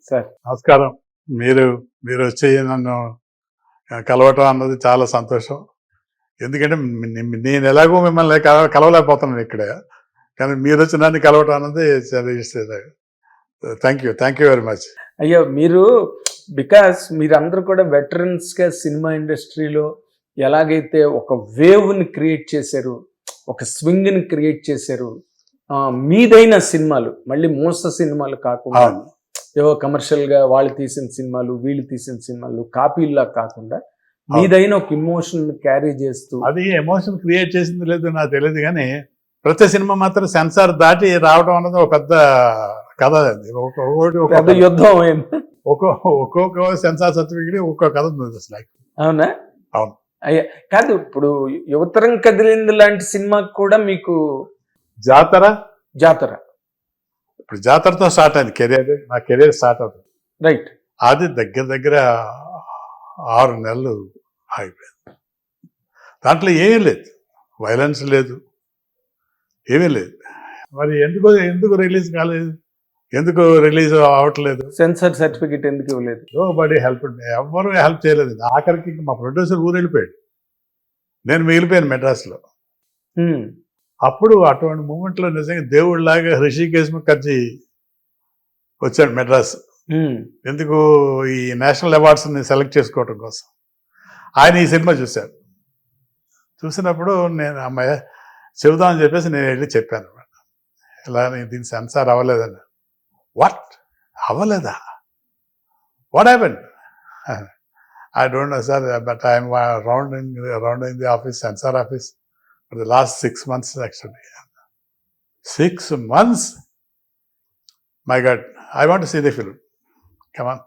Sir నమస్కారం. మీరు మీరు వచ్చి నన్ను కలవటం అన్నది చాలా సంతోషం. ఎందుకంటే నేను ఎలాగో మిమ్మల్ని కలవలేకపోతున్నాను ఇక్కడ. కానీ మీరు వచ్చి నన్ను కలవటం అన్నది చాలా థ్యాంక్ యూ వెరీ మచ్. అయ్యో మీరు బికాస్ మీరందరూ కూడా వెటరన్స్గా సినిమా ఇండస్ట్రీలో ఎలాగైతే ఒక వేవ్ని క్రియేట్ చేశారు, ఒక స్వింగ్ని క్రియేట్ చేశారు, మీదైన సినిమాలు మళ్ళీ మోస సినిమాలు కాకుండా ఏవో కమర్షియల్గా వాళ్ళు తీసిన సినిమాలు వీళ్ళు తీసిన సినిమాలు కాపీల్లా కాకుండా మీదైన ఒక ఎమోషన్ క్యారీ చేస్తూ. అది ఎమోషన్ క్రియేట్ చేసింది లేదు నాకు తెలియదు, కానీ ప్రతి సినిమా మాత్రం సెన్సార్ దాటి రావడం అన్నది ఒక పెద్ద కథ. అది పెద్ద యుద్ధం. ఒక్కొక్క సెన్సార్ సర్టిఫికేట్ ఒక్కొక్క కథ ఉంది అసలు. అవునా? అవును. అయ్యా కాదు, ఇప్పుడు యువతరం కదిలింది లాంటి సినిమాకి కూడా మీకు జాతర ఇప్పుడు జాతరతో స్టార్ట్ అయింది కెరీర్. నా కెరీర్ స్టార్ట్ అవుతుంది. రైట్. అది దగ్గర 6 నెలలు అయిపోయింది. దాంట్లో ఏమీ లేదు, వైలెన్స్ లేదు, ఏమీ లేదు. మరి ఎందుకు రిలీజ్ కాలేదు, ఎందుకు రిలీజ్ అవ్వట్లేదు? సెన్సార్ సర్టిఫికేట్ ఎందుకు ఇవ్వలేదు? నోబడీ హెల్ప్, ఎవరు హెల్ప్ చేయలేదు. ఆఖరికి మా ప్రొడ్యూసర్ ఊరు వెళ్ళిపోయాడు, నేను మిగిలిపోయాను మెడ్రాస్లో. అప్పుడు అటువంటి మూమెంట్లో నిజంగా దేవుడిలాగా హృషికేశ్ ముఖర్జీ వచ్చాడు మెడ్రాస్. ఎందుకు? ఈ నేషనల్ అవార్డ్స్ని సెలెక్ట్ చేసుకోవడం కోసం. ఆయన ఈ సినిమా చూశాడు. చూసినప్పుడు నేను అమ్మాయి చెబుదామని చెప్పేసి నేను వెళ్ళి చెప్పాను అనమాట, ఇలా దీని సెన్సార్ అవ్వలేదని. వాట్ అవ్వలేదా? What happened? I don't know sir, but I'm rounding the office, censor office for the last 6 months actually. 6 months? My God, I want to see the film. Come on.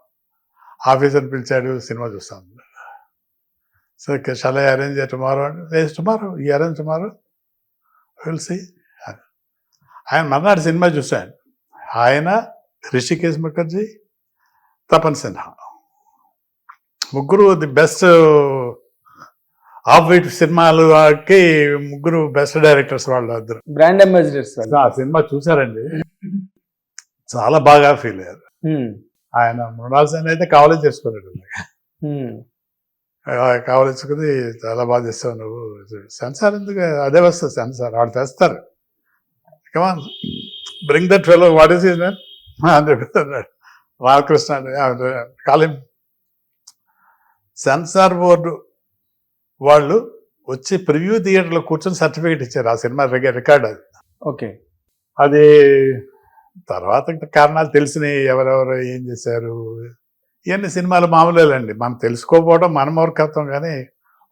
Officer పిలిచాడు, cinema చూస్తాను. So shall I arrange it tomorrow? Yes, tomorrow. You arrange tomorrow? We'll see. ఆయన మర్నాడు cinema చూశాను. ఆయన, హృషికేశ్ ముఖర్జీ, తపన్ సిన్హా, ముగ్గురు the best off white సినిమాలకి ముగ్గురు best directors. వాళ్ళు ఇద్దరు బ్రాండ్ అంబాసిడర్స్. ఆ సినిమా చూసారండి, చాలా బాగా ఫీల్ అయ్యారు. ఆయన మృణాల్ సేన్ అయితే కావాలని చేసుకున్నాడు, కావాల్సుకుని చాలా బాగా చేస్తావు నువ్వు. సెన్సార్ ఎందుకు? అదే వస్తుంది సెన్సార్, వాళ్ళు తెస్తారు. Come on bring that fellow, what is his name అని చెప్తున్నాడు రామకృష్ణ అని కాలిం. సెన్సార్ బోర్డు వాళ్ళు వచ్చి ప్రివ్యూ థియేటర్లో కూర్చొని సర్టిఫికేట్ ఇచ్చారు. ఆ సినిమా రికార్డ్ అది. ఓకే. అది తర్వాత కారణాలు తెలిసినాయి, ఎవరెవరు ఏం చేశారు. ఇవన్నీ సినిమాలు మామూలేనండి, మనం తెలుసుకోకపోవడం మన మూర్ఖత్వం, కానీ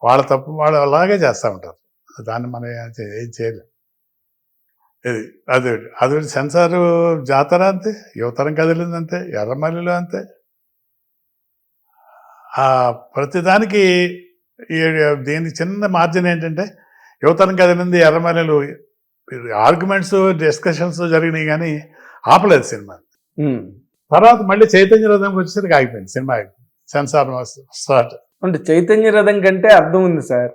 వాళ్ళ తప్పు వాళ్ళు అలాగే చేస్తూ ఉంటారు. దాన్ని మనం ఏం చేయలేం. ఇది అది సెన్సారు. జాతర అంతే, యువతరం కదిలిందంతే, ఎర్రమల్లిలో అంతే. ప్రతిదానికి దీనికి చిన్న మార్జిన్ ఏంటంటే, యువతరం కదిలింది, ఎర్రమల్లెలు, ఆర్గ్యుమెంట్స్ డిస్కషన్స్ జరిగినాయి, కానీ ఆపలేదు సినిమా. తర్వాత మళ్ళీ చైతన్య రథంకి వచ్చేసరికి ఆగిపోయింది సినిమా, సెన్సార్ స్టార్ట్. అంటే చైతన్య రథం కంటే అర్థం ఉంది సార్,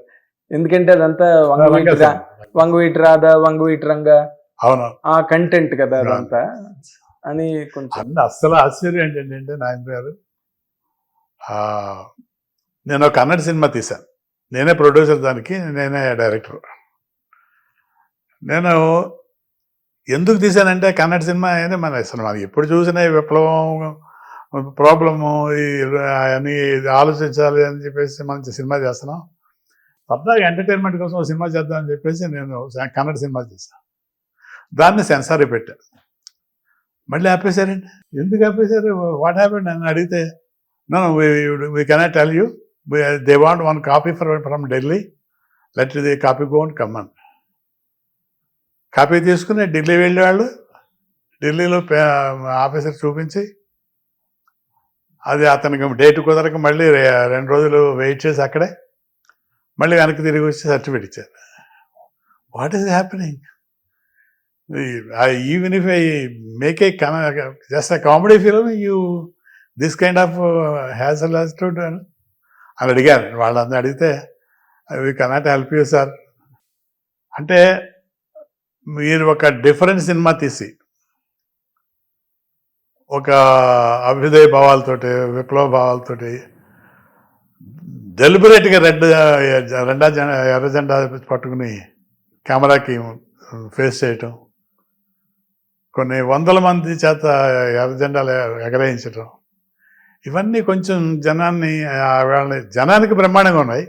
ఎందుకంటే అదంతా వంగవీటి రాధా, వంగవీటి రంగా, అవును, ఆ కంటెంట్ కదా అదంతా అని కొంచెం. అస్సలు ఆశ్చర్యం ఏంటంటే నాయన గారు, నేను ఒక కన్నడ సినిమా తీశాను, నేనే ప్రొడ్యూసర్, దానికి నేనే డైరెక్టర్. నేను ఎందుకు తీశానంటే, కన్నడ సినిమా అనేది మన సినిమా ఎప్పుడు చూసినా విప్లవం, ప్రాబ్లము, అని ఆలోచించాలి అని చెప్పేసి మంచి సినిమా చేస్తున్నాం. సరదాగా ఎంటర్టైన్మెంట్ కోసం ఒక సినిమా చేద్దామని చెప్పేసి నేను కన్నడ సినిమా చేశాను. దాన్ని సెన్సార్ పెట్టాను. మళ్ళీ ఆపేశారండి. ఎందుకు ఆపేశారు? వాట్ హ్యాపెండ్ అని అడిగితే, no we cannot tell you, they want one copy from Delhi, let the copy go and come on. Copy తీసుకుని ఢిల్లీ వెళ్ళేవాళ్ళు, ఢిల్లీలో ఆఫీసర్ చూపించి, అది అతనికి డేట్ కుదరక మళ్ళీ 2 రోజులు వెయిట్ చేసి అక్కడే మళ్ళీ వెనక్కి తిరిగి వచ్చి సర్టిఫికేట్ ఇచ్చారు. What is happening? Even if I make a just a comedy film, you this kind of hassle has to do అని అడిగాను. వాళ్ళందరూ అడిగితే, we cannot help you sir అంటే, మీరు ఒక డిఫరెంట్ సినిమా తీసి ఒక అభ్యుదయ భావాలతోటి, విప్లవ భావాలతోటి డెలిబరేట్గా ఎర్ర జెండా పట్టుకుని కెమెరాకి ఫేస్ చేయటం, కొన్ని వందల మంది చేత ఎర్ర జెండాలు ఎగరేయించటం, ఇవన్నీ కొంచెం జనానికి బ్రహ్మాండంగా ఉన్నాయి.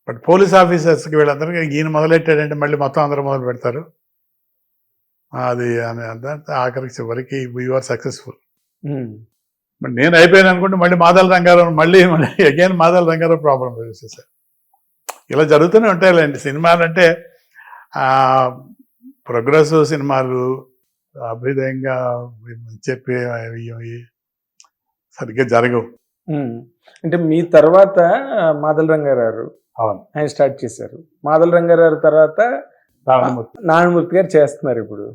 బట్ పోలీస్ ఆఫీసర్స్కి వీళ్ళందరికీ ఈయన మొదలెట్టాడంటే మళ్ళీ మొత్తం అందరూ మొదలు పెడతారు. అది ఆఖరికి చివరికి వీఆర్ సక్సెస్ఫుల్. మరి నేను అయిపోయాను అనుకుంటే మళ్ళీ మాదాల రంగారావు మళ్ళీ అగైన్ మాదాల రంగారావు ప్రాబ్లం చేసేసారు. ఇలా జరుగుతూనే ఉంటాయిలేండి. సినిమాలు అంటే ప్రోగ్రెసివ్ సినిమాలు అభ్యుదయంగా చెప్పే సరిగ్గా జరగవు. అంటే మీ తర్వాత మాదల రంగారావు ఆయన స్టార్ట్ చేశారు. మాదల రంగారావు తర్వాత నారాయణమూర్తి గారు చేస్తున్నారు. ఇప్పుడు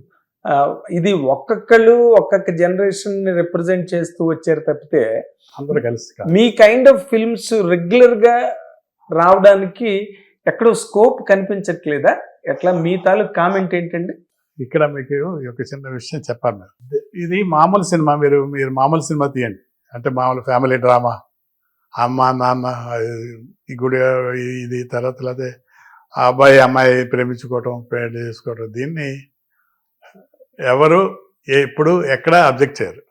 ఇది ఒక్కొక్క జనరేషన్ ని రిప్రజెంట్ చేస్తూ వచ్చారు తప్పితే అందరూ కలిసి మీ కైండ్ ఆఫ్ ఫిల్మ్స్ రెగ్యులర్ గా రావడానికి ఎక్కడో స్కోప్ కనిపించట్లేదా? ఎట్లా మీ తాలూకు కామెంట్ ఏంటండి? ఇక్కడ మీకు ఒక చిన్న విషయం చెప్పాలి. ఇది మామూలు సినిమా. మీరు మామూలు సినిమా తీయండి అంటే మామూలు ఫ్యామిలీ డ్రామా, అమ్మ నాన్న ఈ గుడి ఇది తర్వాత అదే ఆ అబ్బాయి అమ్మాయి ప్రేమించుకోవటం, పెళ్లి చేసుకోవటం, దీన్ని ఎవరు ఎప్పుడు ఎక్కడ అబ్జెక్ట్ చేయరు.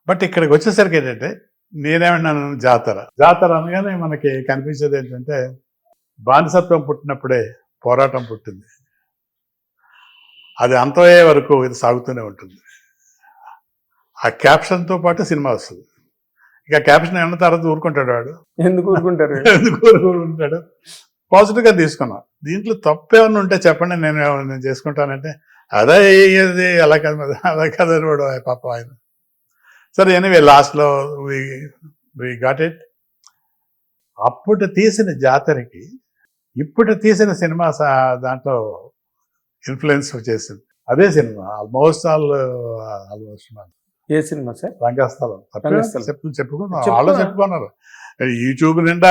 బట్ ఇక్కడికి వచ్చేసరికి ఏంటంటే నేనేమన్నాను, జాతర అనగానే మనకి కనిపించేది ఏంటంటే బానిసత్వం పుట్టినప్పుడే పోరాటం పుట్టింది, అది అంతయ్యే వరకు ఇది సాగుతూనే ఉంటుంది. ఆ క్యాప్షన్తో పాటు సినిమా వస్తుంది. ఇక క్యాప్షన్ అన్న తర్వాత ఊరుకుంటాడు వాడు. ఎందుకు ఊరుకుంటారు? ఎందుకు ఊరుకుంటాడు? పాజిటివ్గా తీసుకున్నాం. దీంట్లో తప్పేమన్నా ఉంటే చెప్పండి, నేను చేసుకుంటానంటే అదే అలా కదా వాడు పాప ఆయన. సరే ఎనీవే లాస్ట్లో వి గాట్ ఇట్. అప్పుడు తీసిన జాతరకి ఇప్పుడు తీసిన సినిమా దాంట్లో ఇన్ఫ్లుయెన్స్ చేసింది. అదే సినిమా ఆల్మోస్ట్ ఏ సినిమా సార్? రంగస్థలం. చెప్పుకున్నారు, వాళ్ళు చెప్పుకున్నారు. యూట్యూబ్ నిండా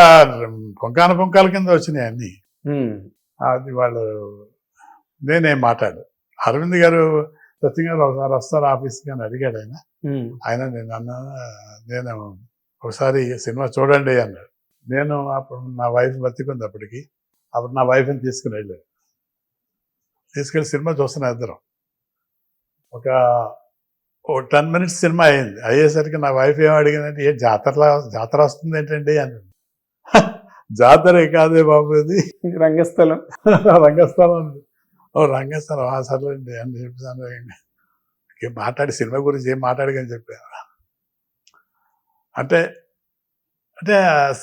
పుంకాల కింద వచ్చినాయి అన్ని. అది వాళ్ళు నేనేం మాట్లాడు. అరవింద్ గారు సత్యం గారు ఒకసారి వస్తారు ఆఫీస్కి అని అడిగాడు ఆయన. నేను ఒకసారి సినిమా చూడండి అన్నాడు. నేను అప్పుడు నా వైఫ్ బతికుంది అప్పటికి. అప్పుడు నా వైఫ్ని తీసుకెళ్ళి తీసుకెళ్ళి సినిమా చూస్తున్నా ఇద్దరం. ఒక 10 minutes సినిమా అయ్యేసరికి నా వైఫ్ ఏం అడిగిందంటే జాతర వస్తుంది ఏంటండి అని. జాతరే కాదే బాబు, ఇది రంగస్థలం. రంగస్థలం. ఓ రంగస్థలం సర్లేండి అని చెప్పాను. మాట్లాడి సినిమా గురించి ఏం మాట్లాడగని చెప్పాను. అంటే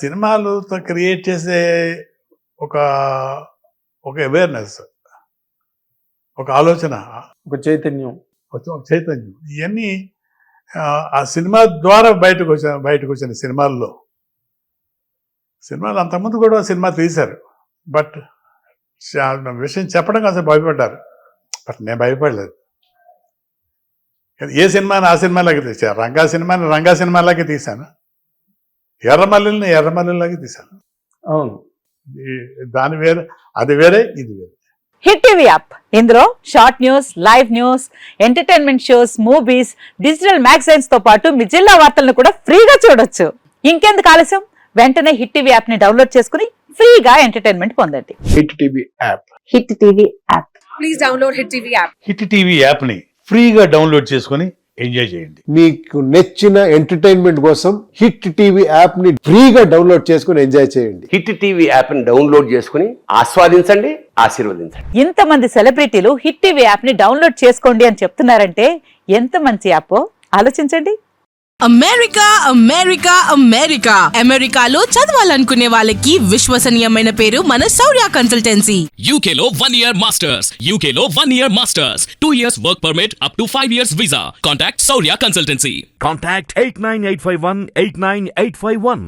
సినిమాలతో క్రియేట్ చేసే ఒక అవేర్నెస్, ఒక ఆలోచన, ఒక చైతన్యం, ఇవన్నీ ఆ సినిమా ద్వారా బయటకు వచ్చిన సినిమాలు అంతకుముందు కూడా సినిమా తీశారు. బట్ విషయం చెప్పడం కాస్త భయపడ్డారు. బట్ నేను భయపడలేదు. ఏ సినిమాని ఆ సినిమాలాగే తీశాను. రంగా సినిమాలాగే తీశాను. ఎర్రమల్లిలాగే తీశాను. అవును, దాని వేరే, అది వేరే, ఇది వేరే. హిట్ టీవీ యాప్, ఇందులో short news, live news, entertainment shows, movies, digital magazines తో పాటు మీ జిల్లా వార్తలను కూడా ఫ్రీగా చూడొచ్చు. ఇంకెందుకు ఆలస్యం, వెంటనే హిట్ టీవీ యాప్ ని డౌన్లోడ్ చేసుకుని ఫ్రీగా ఎంటర్టైన్మెంట్ పొందండి. Hit TV app. Hit TV app. Please download hit TV app. Hit TV app ని ఫ్రీగా డౌన్లోడ్ చేసుకుని ఎంజాయ్ చేయండి. మీకు నచ్చిన ఎంటర్టైన్మెంట్ కోసం హిట్ టీవీ యాప్ ని ఫ్రీగా డౌన్లోడ్ చేసుకుని ఎంజాయ్ చేయండి. హిట్ టీవీ యాప్ ని డౌన్లోడ్ చేసుకుని ఆస్వాదించండి, ఆశీర్వదించండి. ఇంతమంది సెలబ్రిటీలు హిట్ టీవీ యాప్ ని డౌన్లోడ్ చేసుకోండి అని చెప్తున్నారంటే ఎంత మంచి యాప్ ఆలోచించండి. అమెరికాలో చదవాలనుకునే వాళ్ళకి విశ్వసనీయమైన పేరు మన శౌర్య కన్సల్టెన్సీ. UK లో 1 year masters, UK లో 1 year masters, 2 years work permit up to 5 years visa. Contact Saurya Consultancy. Contact 89851 89851.